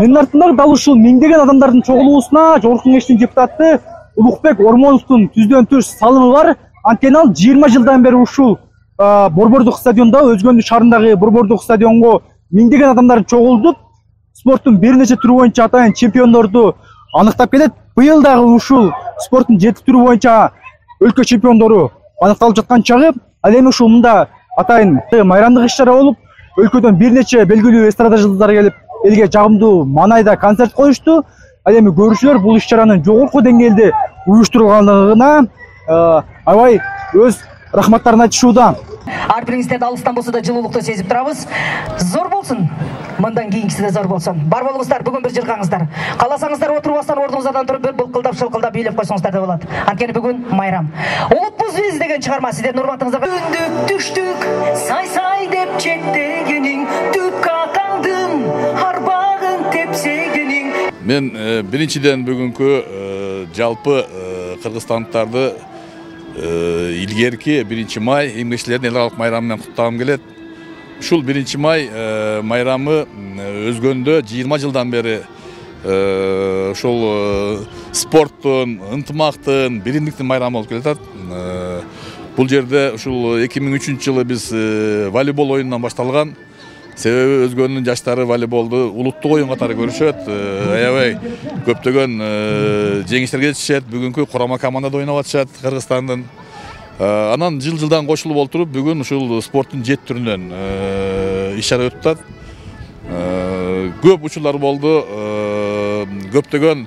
Менин артымдагы дал ушул миңдеген адамдардын чогулуусуна Жогорку Кеңештин депутаты Улукбек Ормоновдун түздөн түз салымы бар. Анткени ал 20 жылдан бери ушул Борбордук стадиондо, Өзгөндү шаарындагы Борбордук стадионго миңдеген адамдар чогулдуп, спорттун бир нече түрү боюнча атайын чемпиондорду аныктап келет. Быйыл дагы ушул спорттун 7 түрү боюнча өлкө чемпиондору аныкталып жаткан чагы, ал эми ушул мында атайын майрамдык иш-чара болуп, өлкөдөн бир нече белгилүү эстрада жылдыздары келип, элге жагымдуу маанайда концерт коюшту. Ал эми көрүүчүлөр бул иш-чаранын жогорку деңгээлде уюштурулганлыгына аябай өз рахматтарын айтышууда. Ар бириңиздерди алыстан болсо да жылуулукту сезип турабыз. Зор болсун. Мындан кийинкиси да зор болсун. Бар болуңуздар, бүгүн бир жыргаңыздар. Кааласаңыздар отурбастан ордуңуздардан туруп бир былкылдап шылкылдап бийлеп койсоңуздар да болот. Анткени бүгүн майрам. Улутпуз биз деген чыгарма сиздердин урматыңыздарга. Түндүк түштүк, сай-сай деп чектегениң, түпкө калдым, арбагын тепсегениң. Мен биринчиден бүгүнкү жалпы кыргызстандыктарды илгерки 1 май эмгекчилердин эл аралык майрамы менен куттагым келет. Ушул 1 май майрамы Өзгөндө 20 жылдан бери ушул спорттун, ынтымактын, биримдиктин майрамы болуп келатат. Бул жерде ушул 2003 жылы биз волейбол оюнунан башталган. Себеби Өзгөндүн жаштары волейболду улуттук оюн катары көрүшөт. Аябай көптөгөн жеңиштерге жетишет. Бүгүнкү курама командада ойноп атышат Кыргызстандын. Анан жыл-жылдан кошулуп олтуруп, бүгүн ушул спорттун 7 түрүнөн иш-чара өтүп атат. Көп учурлар болду. Көптөгөн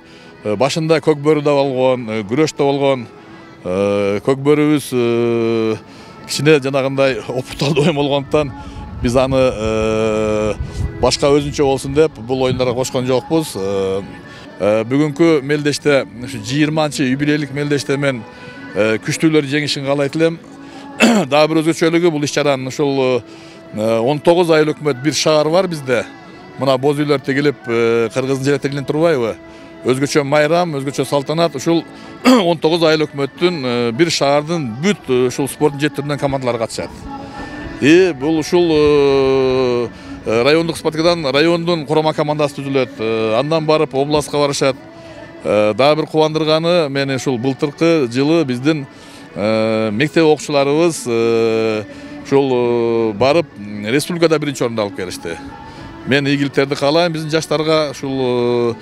башында көк бөрү да болгон, күрөш да болгон. Көк бөрүбүз кичине жанагындай опуталдуу оюн болгондуктан биз аны башка өзүнчө болсун деп бул оюндарга кошкон жокпуз. Бүгүнкү мелдеште 20-чы юбилейлик мелдеште мен күчтүүлөр жеңишин каалайт элем. Дагы бир өзгөчөлүгү бул иш-чаранын ушул 19 айыл өкмөт бир шаар бар бизде. Мына боз үйлөр тигилип кыргыздын жер тигилип турбайбы? Өзгөчө майрам, өзгөчө салтанат ушул 19 айыл өкмөттүн бир шаардын бүт ушул спорттун 7 түрүнөн командалары катышат. Бул ушул райондук спартакиадан райондун курама командасы түзүлөт. Андан барып областка барышат. Дагы бир кубандырганы, мени ушул былтыркы жылы биздин мектеп окуучуларыбыз ушул барып республикада 1-чи орунду алып келишти. Мен ийгиликтерди каалайм биздин жаштарга. Ушул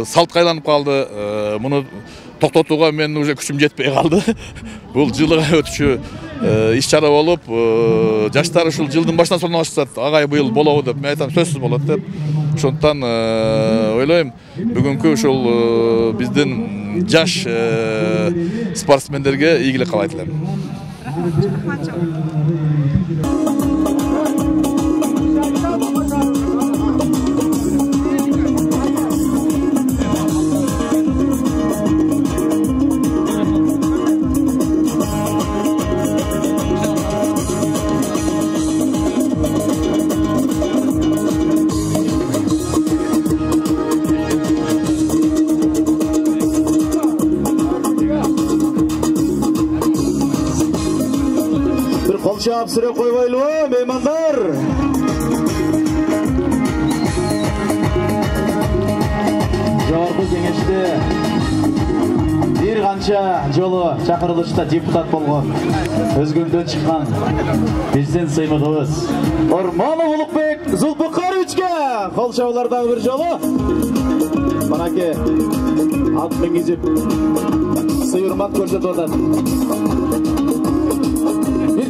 салтка айланып калды. Муну токтотууга мен уже күчүм жетпей калды. Бул жылга өтүчү иш-чара болуп, жаштар ушул жылдын башынан сонун башташат. Агай быйыл болобу деп, мен айтам, сөзсүз болот деп. Ошондуктан ойлойм, бүгүнкү ушул биздин жаш спортсмендерге ийгилик каалайт элем. Çap süre koybaylı meymanlar. Жогорку Кеңеште бир канча жолу чакырылышта депутат болгон, Өзгөндөн чыккан биздин сыймыгыбыз Ормонов Улукбек Зулпукаровичке кол чабуулардан бир жолу манаке ат миңизип сый урмат көрсөтүп атат.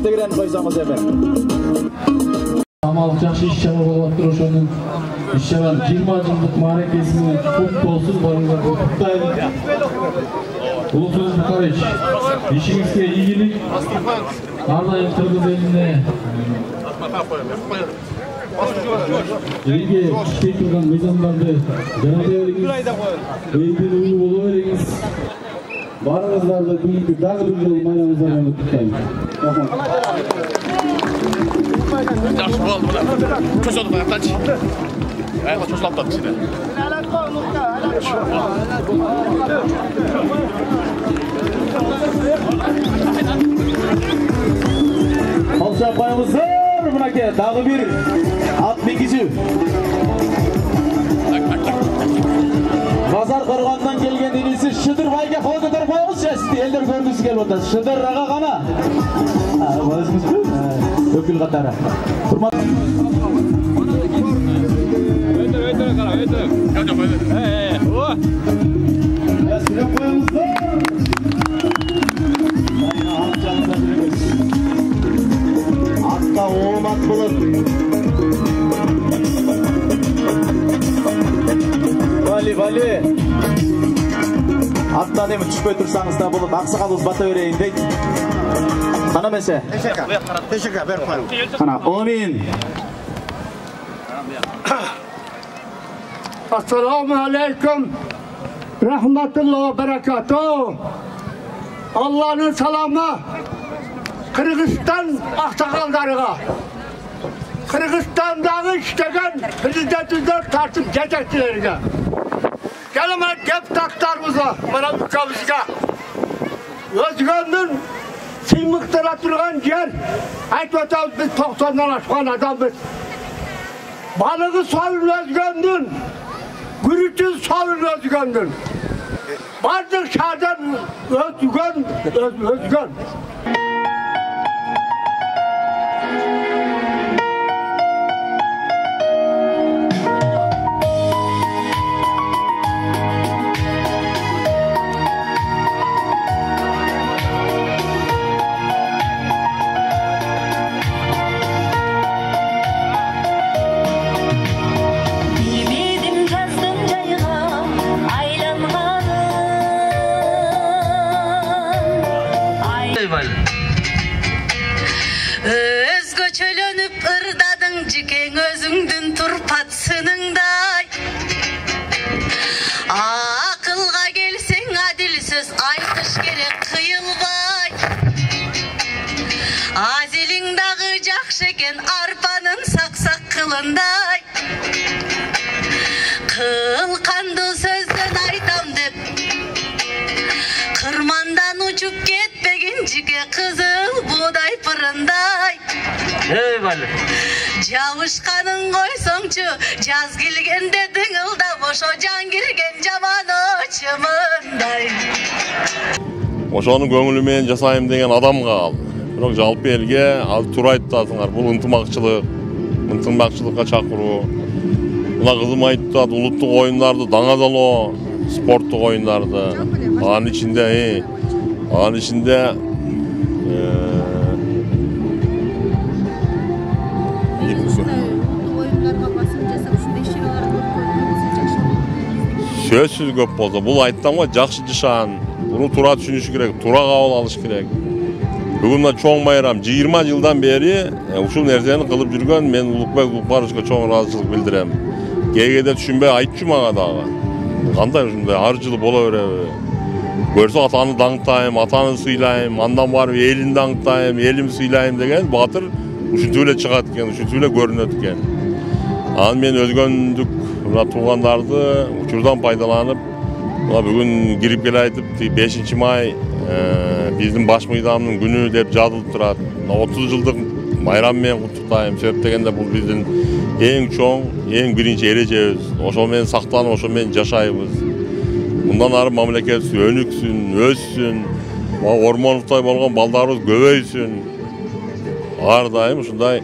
Тегерен койсаңыз эми. Амал жакшы иш-чара болуп атыр, ошонун иш-чаранын 20 жылдык мааракеси менен кут болсун, баарыңарды куттайм. Улукбек Зулпукарович, ишиңизге ийгилик. Ар дайым кыргыз элине элге иштей турган мыйзамдарды жарата бериңиз. Элдин уюу боло бериңиз. Баарыңыздарды бүгүнкү дагы бир жолу майрамыңыздар менен куттайм. Жакшы болду мына. Чөчөдүп аяктанчы. Аяка чөчүлүп атат кичине. Кол чаппайбыздар, мынакей дагы бир ат миңгизүү. Qo'rg'ondan kelgan inisi Shidirbayga qo'l ko'tarib qo'yingizchi. Ellar ko'rgisi kelib o'tadi. Shidir aqa qana. O'zingizku o'kil qatari. Hurmat. Hatta olmak bulun. Vali. Hatta demin tushpay tursangiz da bo'lib, aqsaqalınız bata vereyim deydi. Qana mese? Teşekkür berip qo'ying. Qana, amin. Assalomu alaykum. Rahmatullohi va barakatuh. Allah'ın salomı Kırgızistan aqsaqallarına. Kırgızistan'da işlegen prezidentler tartib yetakçileriga. Kelaman deputatlarımıza, mana ülkemizga. Özgönün silmiqtara turgan yer. Aytib o'tamiz, biz 90'dan aşkan adamız. Balığı savun Özgönün. Gürütün savun Özgönün. Bardık şahdan Özgön. Özgöçölönüp ırdadın ciken özüngdün turpatsınыңдай. Akılga gelsen adil söz aytış gerek kıyılbay. Azilingdağı jakşeken arpanın saksak kılınday. Kılkandı sözden aytam dep kırmandan uçup ketpegin cike kızıl buğday fırınday. Javuşkanın koysoңчу jaz kelgende dыңылda boşo jan kirgen jaman oçumундай. Ошону көңүлү менен жасайм деген адам калды. Бирок жалпы элге ал туура айтасыңар, бул ынтымакчылыкка чакыруу. Мына кызым айтты, улуттук оюндарды даңазалоо, спорттук оюндарды. Анын ичинде сөзсүз көп болду. Бул айттым го, жакшы жашан. Буну туура түшүнүш керек, туура кабыл алыш керек. Бүгүн мына чоң майрам 20 жылдан бери ушул нерсени кылып жүргөн мен Улукбек Улукбаровичке чоң ыраазычылык билдирем. Кээде түшүнбөй айтчу мага дагы. Кандай ушундай ар жылы боло береби? Көрсө атаны даңктайм, атаны сыйлайм, андан барып элин даңктайм, элим сыйлайм деген батыр ушинтип эле чыгат экен, ушинтип эле көрүнөт экен. Анан мен өзгөндүк мына туугандарды учурдан пайдаланып, мына бүгүн кирип келе айтып 5 май биздин баш мыйдамдын күнү деп жазылып турат. 30 жылдык майрам менен куттуктайм. Себеп дегенде бул биздин эң чоң, эң биринчи эрежебиз. Ошо менен сактанып, ошо менен жашайбыз. Мындан ары мамлекет өнүксүн, өссүн, Ормоновдой болгон балдарыбыз көбөйсүн. Ар дайым ушундай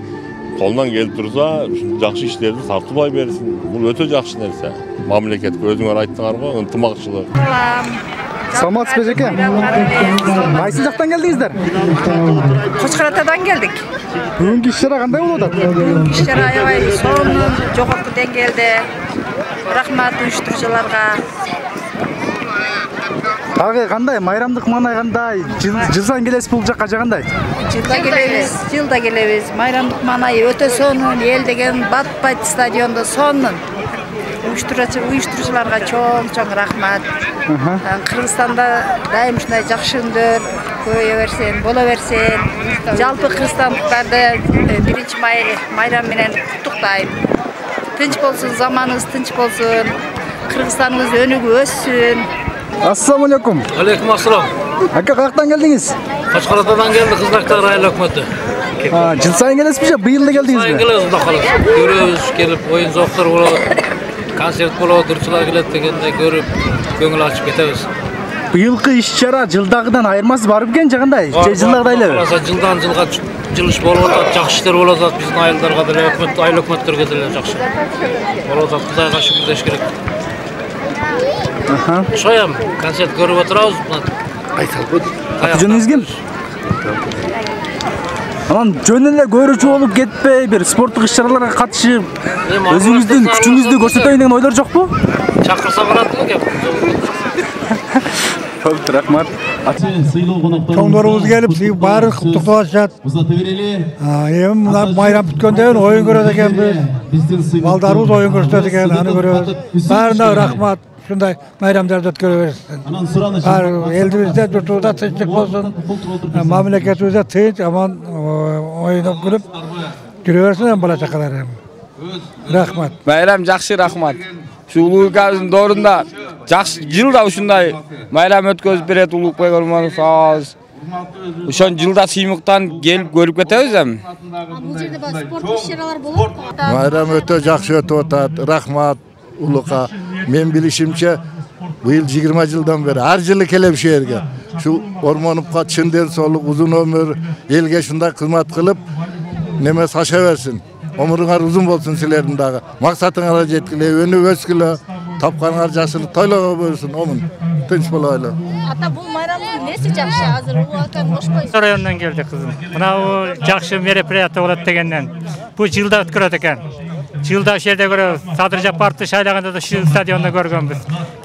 колунан келип турса, жакшы иштерди тартуулай берсин. Бул өтө жакшы нерсе. Мамлекетке өзүңөр айттыңар го, ынтымакчылык. Саламатсыз бе жеке? Кайсы жактан келдиңиздер? Кочкоратадан келдик. Бүгүнкү иш-чара кандай болуп атат? Иш-чара аябай сонун, жогорку деңгээлде. Рахмат уюштуруучуларга. Дагы кандай? Майрамдык маанай кандай? Жыл сайын келесиз бул жакка жагандай? Жылда келебиз. Майрамдык маанайы өтө сонун, эл деген батпайт стадиондо сонун. Уюштуруучуларга чоң рахмат. Кыргызстанда дайым ушундай жакшы күндөр көбөйө берсин, боло берсин. Жалпы кыргызстандыктарды 1 май майрам менен куттуктайм. Тынч болсун, заманыбыз тынч болсун. Кыргызстаныбыз өнүгүп өссүн. Ассаламу алейкум. Алейкум ассалам. Ака каяктан келдиңиз? Кочкоратадан келди, Кыздактар айыл өкмөтү. Жыл сайын келесизби же? Быйыл да келдиңизби? Сайын келебиз, Кудай кааласа. Көрөбүз, келип оюн зоктор болот. kontsert bolot, durçular kelet degende görüp көңүл ачып кетебиz. Быйылкы иш-чара жылдагыдан айырмасы бар бекен жагандай? Жылдагыдай элеби? Жылдан жылга жылыш болуп атат, жакшы иштер болуп атат, биздин айылдарга деле, өкмөт, айыл өкмөттөргө деле жакшы болуп атат. Кудайга шүгүр деш керек. Ошоям концерт көрүп отурабыз. Аты-жөнүңүз ким? Анан жөн эле көрүүчү болуп кетпей, бир спорттук иш-чараларга катышып, өзүңүздүн күчүңүздү көрсөтөйүн деген ойлор жокпу? Чакырса барат экен. Көп рахмат. Чоңдорубуз келип, баары куттуктап атышат. Эми мына майрам бүткөндөн оюн көрөт экенбиз. Балдарыбыз оюн көрсөтөт экен, аны көрөбүз. Баарына рахмат. Ушундай майрамдарды өткөрө берсин. Элдибизде, журтубузда тынчтык болсун. Мамлекетибизде тынч, аман оюнуп күлүп жүрө берсин бала чакалар. Рахмат. Майрам жакшы, рахмат. Şu Ulukbek'in doğrunda yılda uşunday bayram ötközüp beret Ulukbek Ormanı sağ olsun. Uşan yılda siymıktan gelip görüp ketebиз hem. Bu жерде спорт иш-чаралар болот. Bayram ötө жакшы өтүп атат. Рахмат Улукка. Мен билишимче быйыл 20 жылдан бери ар жылы келем şu жерге. Şu Ormanovка чын денсаулык, uzun ömür, elge şunday kызмат кылып, неме саша берсин. Ömürüңөр uzun bolsun silerin dagı. Maksatыңарга жеткиле, өнүп өскүлө, тапканыңар жашылык тойлого берсин, омун. Тынч болойлу. Ата бул майрамдын неси жакшы азыр улакан кошпойсуз? Райондан келди кызым. Мына жакшы мероприятие болот дегенден. Бу жылда өткөрөт экен. Жылда ошол жерде көрөбүз. Садыр Жапаровду шайлаганда да ушул стадиондо көргөнбүз.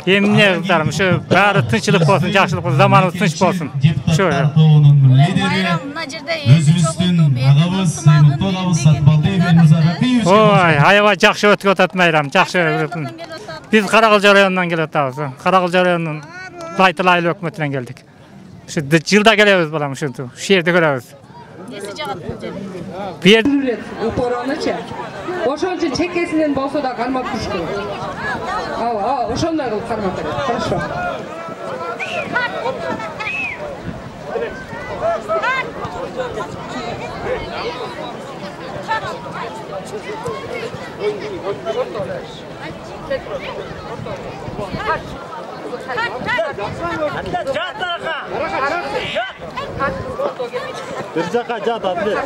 Эмне кыздарым, ушу баары тынччылык болсун, жакшылык болсун, заманыбыз тынч болсун. Ушу. Майрам мына жерде элди чогултуп, Ой, аябай жакшы өтүп атат майрам, жакшы. Biz Karagılca rayonundan gelip atağız. Karagılca rayonunun Laytılı Aylı Hökümetinden geldik. Şu yılda geliyoruz balam şu yerde görüyoruz. Nesi jagat bu жерде? Bir yer... Utoranıça. Oşon için çekesinden bolsa da kalmak düştü. Oşonlar kılıp kalmak gerek. Хорошо. Bir jaka jat atlet.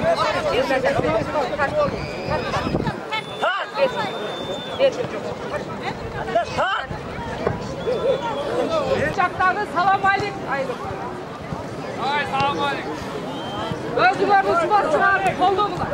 Çaktağın salam alik. Ay salam alik. Özgürlüğü sular çıkarıp kolduğular.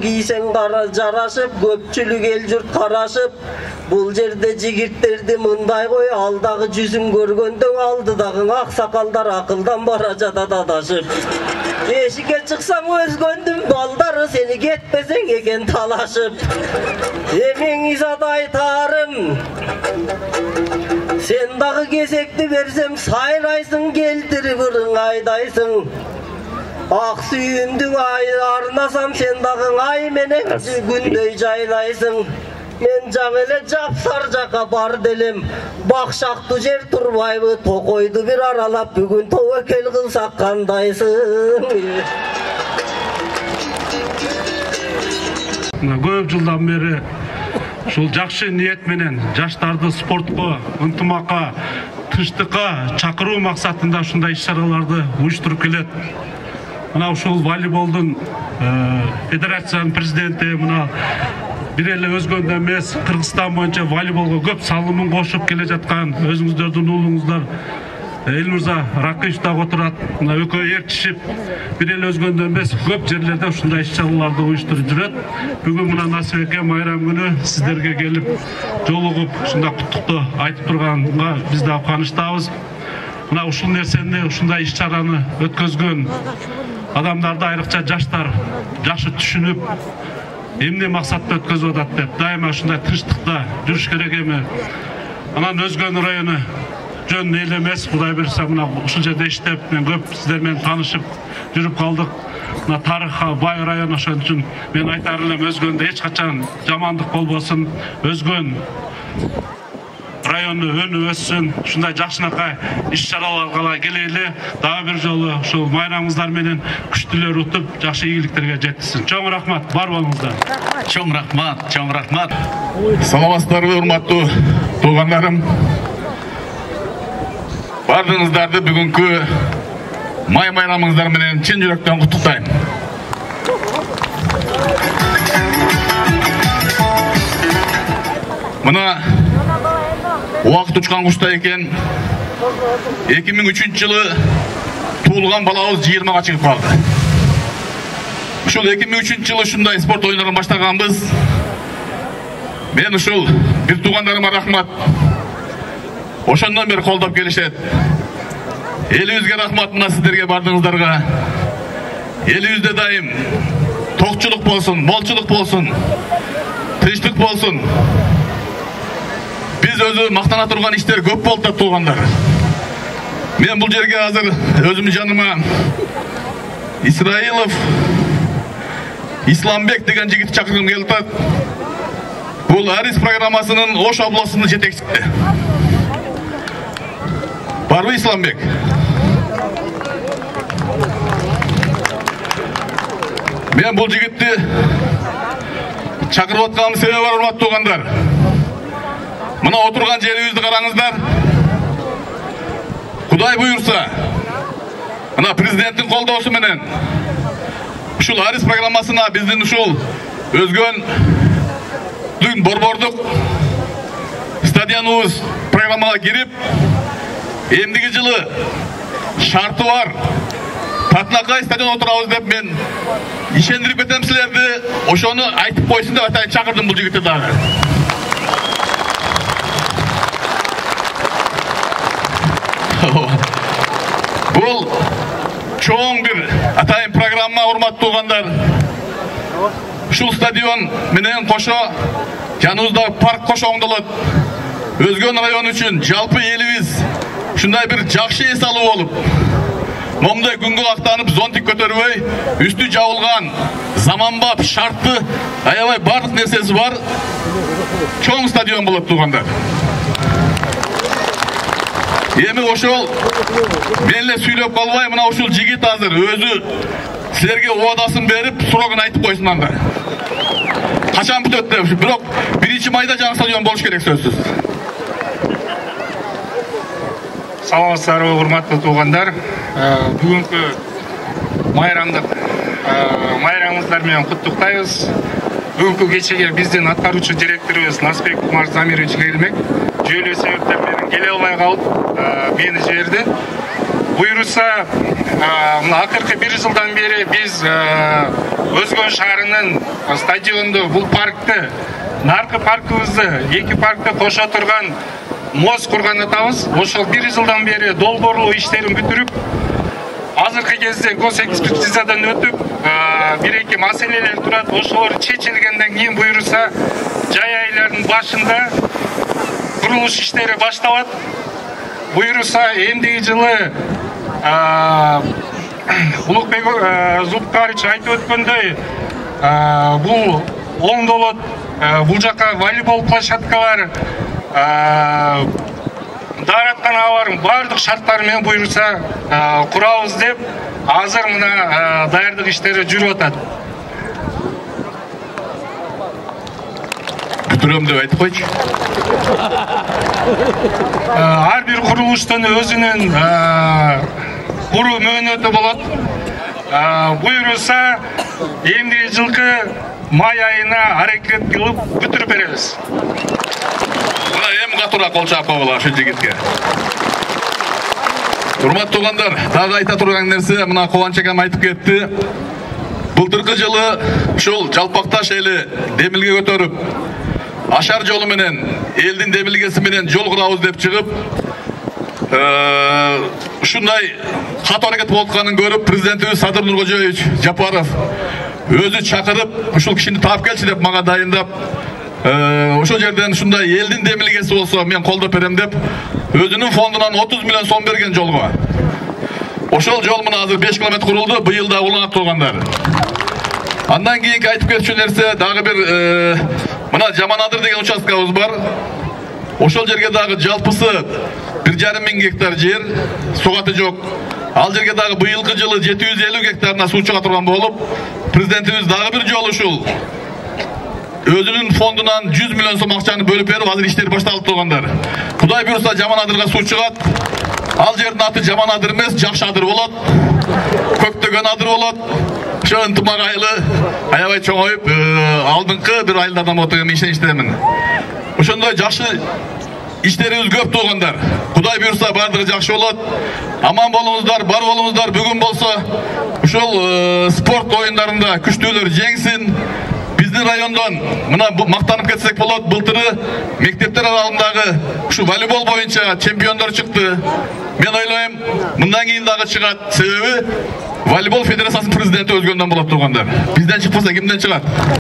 Giysen jarashıp, köpçülük el jurt karashıp, bul jerde jigitlerdi mınday koy, alдағы жүзүн көргөндөн алдыдагы аксакалдар акылдан бара жатат адашып. Эшикке чыксаң өзгөндүн балдары сени кетпесең экен талашып. Эмең изат айтарым, сен дагы кезекти берсем сайрайсың, келтирип ырыңайдайсың. Ак сүйүмдүң арнасам сен дагы ай менен күндөй жайлайсың. Мен жаңы эле жапсар жака бар делем. Бакшактуу жер турбайбы, токойду бир аралап бүгүн тобокел кылсак кандайсың? Көп жылдан бери ушул жакшы ниет менен жаштарды спортко, ынтымакка, тынчтыкка чакыруу максатында ушундай иш-чараларды уюштуруп келет. Мына ушул волейболдун федерациянын президенти мына бир эле өзгөндө эмес, Кыргызстан боюнча волейболго көп салымын кошуп келе жаткан өзүңүздөрдүн уулуңуздар Elmurza Ракыев да отурат. Мына экөө ертишип, бир эле өзгөндөн эмес, көп жерлерде ушундай иш-чараларды уюштуруп жүрөт. Бүгүн мына насип экен майрам күнү сиздерге келип, жолугуп, ушундай куттукту айтып турганга биз да кубанычтабыз. Мына ушул нерсени, ушундай иш-чараны өткөзгөн адамдарды айрыкча жаштар жакшы түшүнүп, эмне максатта өткөзүп атат деп, дайыма ушундай тынчтыкта жүрүш керек эми. Анан Өзгөн району жөн эл эмес, Кудай берсе мына ушул жерде иштеп, мен көп сиздер менен таанышып жүрүп калдык. Мына тарыхка бай район, ошон үчүн мен айтар элем, Өзгөндө эч качан жамандык болбосун. Өзгөн району өнүп өссүн, ушундай жакшынакай иш-чараларга келели. Дагы бир жолу ушул майрамыңыздар менен күчтүлөр утуп, жакшы ийгиликтерге жетишсин. Чоң рахмат, бар болуңуздар. Чоң рахмат, чоң рахмат. Саламатсыздарбы, урматтуу туугандарым. Бардыңыздарды бүгүнкү май майрамыңыздар менен чын жүрөктөн куттуктайм. Мына убакыт учкан куштай экен. 2003 жылы туулган балабыз 20-га чыгып калды. Ушул 2003 жылы ушундай спорт оюндарын баштаганбыз. Мен ушул бир туугандарыма рахмат. Ошондон бери колдоп келишет. Элибизге рахмат, мына сиздерге бардыңыздарга. Элибизде дайым токчулук болсун, молчулук болсун, тынчтык болсун. Биз өзү мактана турган иштер көп болду туугандар. Мен бул жерге азыр өзүмдүн жаныма Исраилов Исламбек деген жигитти чакыргым келип атат. Бул Арис программасынын Ош областынын жетекчиси. Барбы Исламбек? Мен бул жигитти чакырып атканымдын себеби бар, урматтуу туугандар. Мына отурган жерибизди караңыздар. Кудай буйрса, мына президенттин колдоосу менен ушул Арис программасына биздин ушул Өзгөндүн борбордук стадионубуз программага кирип, эмдиги жылы шарты бар Татнакай стадион отурабыз деп мен ишендирип кетем силерди. Ошону айтып койсун деп атайын чакырдым бул жигитти дагы. Бул чоң бир атайын программа, урматтуу туугандар. Ушул стадион менен кошо жаныбызда парк кошо оңдолот. Өзгөн району үчүн жалпы элибиз ушундай бир жакшы эс алуу болуп, момундай күнгө актанып зонтик көтөрбөй, үстү жабылган, заманбап, шартты, аябай бардык нерсеси бар чоң стадион болот туугандар. Эми ошол мен эле сүйлөп калбай, мына ушул жигит азыр өзү силерге убадасын берип, срогун айтып койсун анда. Качан бүтөт деп, бирок 1-майда жаңы стадион болуш керек сөзсүз. Саламатсыздарбы, урматтуу туугандар. Бүгүнкү майрамыңыздар менен куттуктайбыз. Бүгүнкү кечеге биздин аткаруучу директорубуз Насбек Кумар Замирович келмек. Жүйөлүү себептер менен келе албай калып, мени жиберди. Буйрса, мына акыркы 1 жылдан бери биз Өзгөн шаарынын стадионду, бул паркты, наркы паркыбызды, 2 паркты кошо турган мост курган атабыз. Ошол 1 жылдан бери долбоорлоо иштерин бүтүрүп, азыркы кезде госэкспертизадан өтүп, 1-2 маселелер турат. Ошолор чечилгенден кийин буйрса, жай айлардын башында курулуш иштери башталат. Буйрса, эмдиги жылы Улукбек Зубкарович айтып өткөндөй, бул оңдолот. Бул жака волейбол площадкалары, дааратканалардын баардык шарттары менен буйрса курабыз деп, азыр мына даярдык иштери жүрүп атат. Бүтүрөм деп айтып койчу. Ар бир курулуштун өзүнүн куруу мөөнөтү болот. Буйрса, эмдиги жылкы май айына аракет кылып бүтүрүп беребиз. Мына эми катуураак кол чаап койгула ошол жигитке. Урматтуу туугандар, дагы айта турган нерсе, мына Кубанч акам айтып кетти. Былтыркы жылы ушул Жалпакташ эли демилге көтөрүп, Ашар жолу менен, элдин демилгеси менен жол курабыз деп чыгып, ушундай кат аракет болуп атканын көрүп, президентибиз Садыр Нуркожоевич Жапаров өзү чакырып, ушул кишини таап келчи деп мага дайындап, ошол жерден ушундай элдин демилгеси болсо мен колдоп берем деп, өзүнүн фондунан 30 миллион сом берген жолго. Ошол жол мына азыр 5 километр курулду, быйыл да уланат тургандар. Андан кийинки айтып кетчү нерсе дагы бир мына Жаманадыр деген участкабыз бар. Ошол жерге дагы жалпысы 1,5 миң гектар жер, сугаты жок. Ал жерге дагы быйылкы жылы 750 гектарына суу чыга турган болуп, президентибиз дагы бир жолу ушул өзүнүн фондунан 100 миллион сом акчаны бөлүп берип, азыр иштер башталып тургандар. Кудай буйруса Жаманадырга суу чыгат. Ал жердин аты Жаманадыр эмес, Жакшы Адыр болот. Көктөгөн адыр болот. Ошо ынтымак айылы аябай чоңоюп, алдыңкы бир айылдардан болот деген ишеничтемин. Ошондой жакшы иштерибиз көп туугандар. Кудай буйруса бардыгы жакшы болот. Аман болуңуздар, бар болуңуздар. Бүгүн болсо ушул спорт оюндарында күчтүүлөр жеңсин. Биздин райондон мына мактанып кетсек болот, былтыры мектептер аралыгындагы ушу волейбол боюнча чемпиондор чыкты. Мен ойлойм, мындан кийин дагы чыгат. Себеби волейбол федерациясынын президенти өзгөндөн болот тургандар. Бизден чыкпаса кимден чыгат?